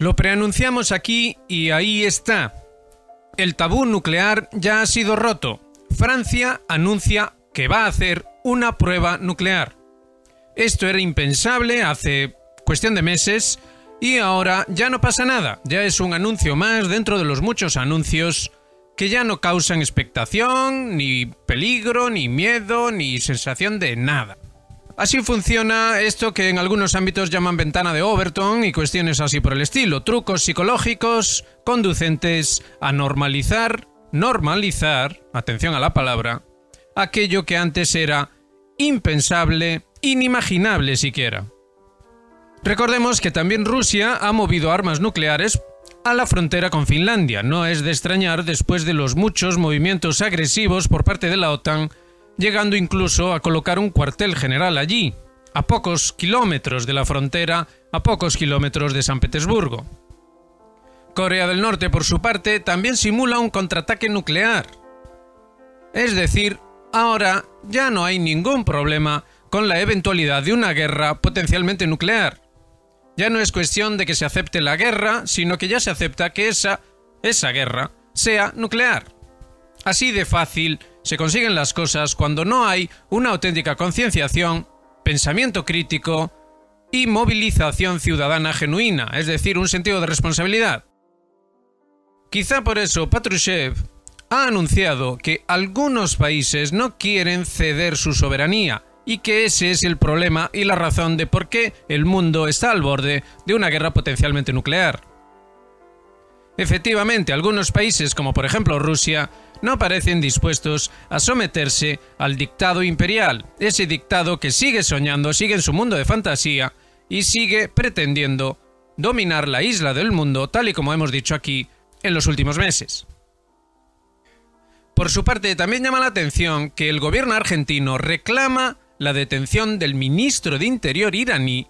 Lo preanunciamos aquí y ahí está. El tabú nuclear ya ha sido roto. Francia anuncia que va a hacer una prueba nuclear. Esto era impensable hace cuestión de meses y ahora ya no pasa nada. Ya es un anuncio más dentro de los muchos anuncios que ya no causan expectación, ni peligro, ni miedo, ni sensación de nada. Así funciona esto que en algunos ámbitos llaman ventana de Overton y cuestiones así por el estilo. Trucos psicológicos conducentes a normalizar, atención a la palabra, aquello que antes era impensable, inimaginable siquiera. Recordemos que también Rusia ha movido armas nucleares a la frontera con Finlandia. No es de extrañar después de los muchos movimientos agresivos por parte de la OTAN, llegando incluso a colocar un cuartel general allí, a pocos kilómetros de la frontera, a pocos kilómetros de San Petersburgo. Corea del Norte, por su parte, también simula un contraataque nuclear. Es decir, ahora ya no hay ningún problema con la eventualidad de una guerra potencialmente nuclear. Ya no es cuestión de que se acepte la guerra, sino que ya se acepta que esa guerra sea nuclear. Así de fácil se consiguen las cosas cuando no hay una auténtica concienciación, pensamiento crítico y movilización ciudadana genuina, es decir, un sentido de responsabilidad. Quizá por eso Patrushev ha anunciado que algunos países no quieren ceder su soberanía y que ese es el problema y la razón de por qué el mundo está al borde de una guerra potencialmente nuclear. Efectivamente, algunos países, como por ejemplo Rusia, no parecen dispuestos a someterse al dictado imperial, ese dictado que sigue soñando, sigue en su mundo de fantasía y sigue pretendiendo dominar la isla del mundo, tal y como hemos dicho aquí en los últimos meses. Por su parte, también llama la atención que el gobierno argentino reclama la detención del ministro de Interior iraní,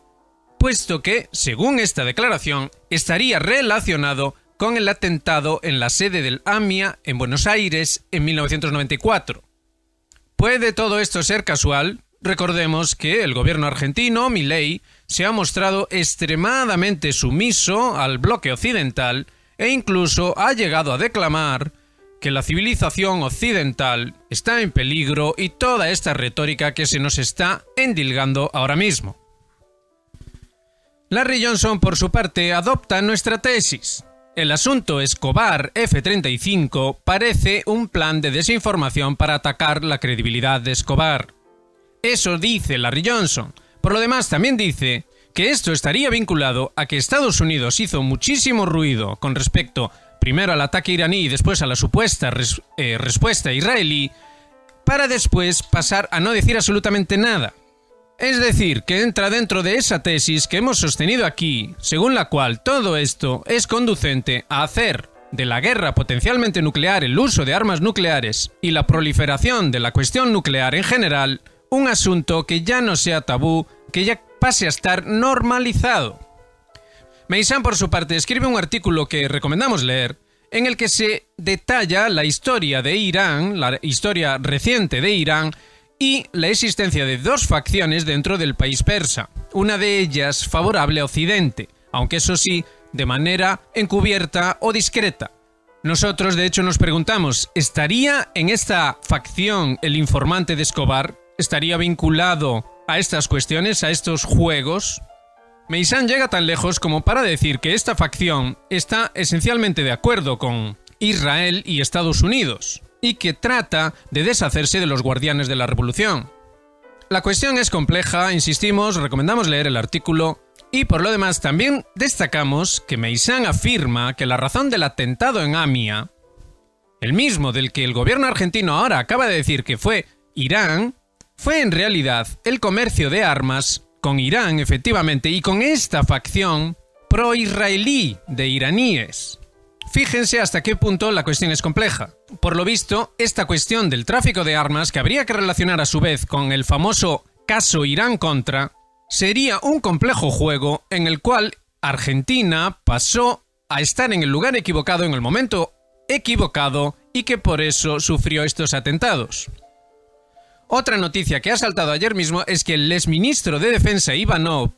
puesto que, según esta declaración, estaría relacionado con el atentado en la sede del AMIA en Buenos Aires en 1994. ¿Puede todo esto ser casual? Recordemos que el gobierno argentino, Milei, se ha mostrado extremadamente sumiso al bloque occidental e incluso ha llegado a declamar que la civilización occidental está en peligro y toda esta retórica que se nos está endilgando ahora mismo. Larry Johnson, por su parte, adopta nuestra tesis. El asunto Escobar F-35 parece un plan de desinformación para atacar la credibilidad de Escobar. Eso dice Larry Johnson. Por lo demás, también dice que esto estaría vinculado a que Estados Unidos hizo muchísimo ruido con respecto primero al ataque iraní y después a la supuesta respuesta israelí, para después pasar a no decir absolutamente nada. Es decir, que entra dentro de esa tesis que hemos sostenido aquí, según la cual todo esto es conducente a hacer de la guerra potencialmente nuclear, el uso de armas nucleares y la proliferación de la cuestión nuclear en general, un asunto que ya no sea tabú, que ya pase a estar normalizado. Meissan, por su parte, escribe un artículo que recomendamos leer, en el que se detalla la historia de Irán, la historia reciente de Irán, y la existencia de dos facciones dentro del país persa, una de ellas favorable a Occidente, aunque eso sí, de manera encubierta o discreta. Nosotros, de hecho, nos preguntamos, ¿estaría en esta facción el informante de Escobar? ¿Estaría vinculado a estas cuestiones, a estos juegos? Meissan llega tan lejos como para decir que esta facción está esencialmente de acuerdo con Israel y Estados Unidos, y que trata de deshacerse de los guardianes de la revolución. La cuestión es compleja, insistimos, recomendamos leer el artículo, y por lo demás también destacamos que Meissan afirma que la razón del atentado en AMIA, el mismo del que el gobierno argentino ahora acaba de decir que fue Irán, fue en realidad el comercio de armas con Irán, efectivamente, y con esta facción pro-israelí de iraníes. Fíjense hasta qué punto la cuestión es compleja. Por lo visto, esta cuestión del tráfico de armas, que habría que relacionar a su vez con el famoso caso Irán-Contra, sería un complejo juego en el cual Argentina pasó a estar en el lugar equivocado en el momento equivocado y que por eso sufrió estos atentados. Otra noticia que ha saltado ayer mismo es que el exministro de Defensa Ivanov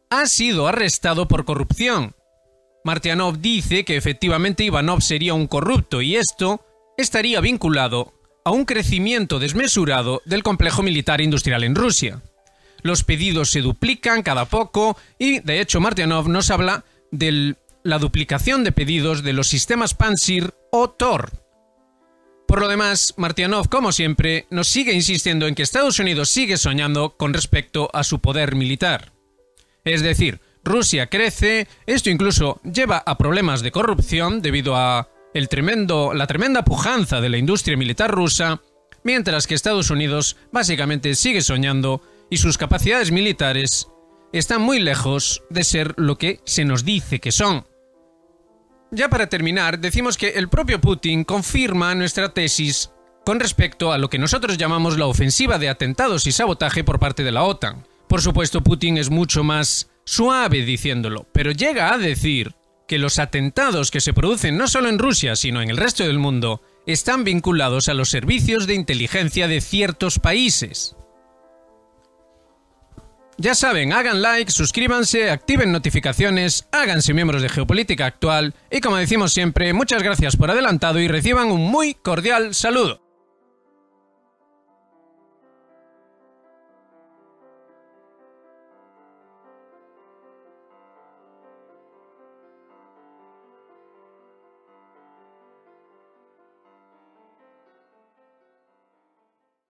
ha sido arrestado por corrupción. Martyanov dice que efectivamente Ivanov sería un corrupto y esto estaría vinculado a un crecimiento desmesurado del complejo militar industrial en Rusia. Los pedidos se duplican cada poco y, de hecho, Martyanov nos habla de la duplicación de pedidos de los sistemas Pantsir o Tor. Por lo demás, Martyanov, como siempre, nos sigue insistiendo en que Estados Unidos sigue soñando con respecto a su poder militar. Es decir, Rusia crece, esto incluso lleva a problemas de corrupción debido a la tremenda pujanza de la industria militar rusa, mientras que Estados Unidos básicamente sigue soñando y sus capacidades militares están muy lejos de ser lo que se nos dice que son. Ya para terminar, decimos que el propio Putin confirma nuestra tesis con respecto a lo que nosotros llamamos la ofensiva de atentados y sabotaje por parte de la OTAN. Por supuesto, Putin es mucho más suave diciéndolo, pero llega a decir que los atentados que se producen no solo en Rusia, sino en el resto del mundo, están vinculados a los servicios de inteligencia de ciertos países. Ya saben, hagan like, suscríbanse, activen notificaciones, háganse miembros de Geopolítica Actual y, como decimos siempre, muchas gracias por adelantado y reciban un muy cordial saludo.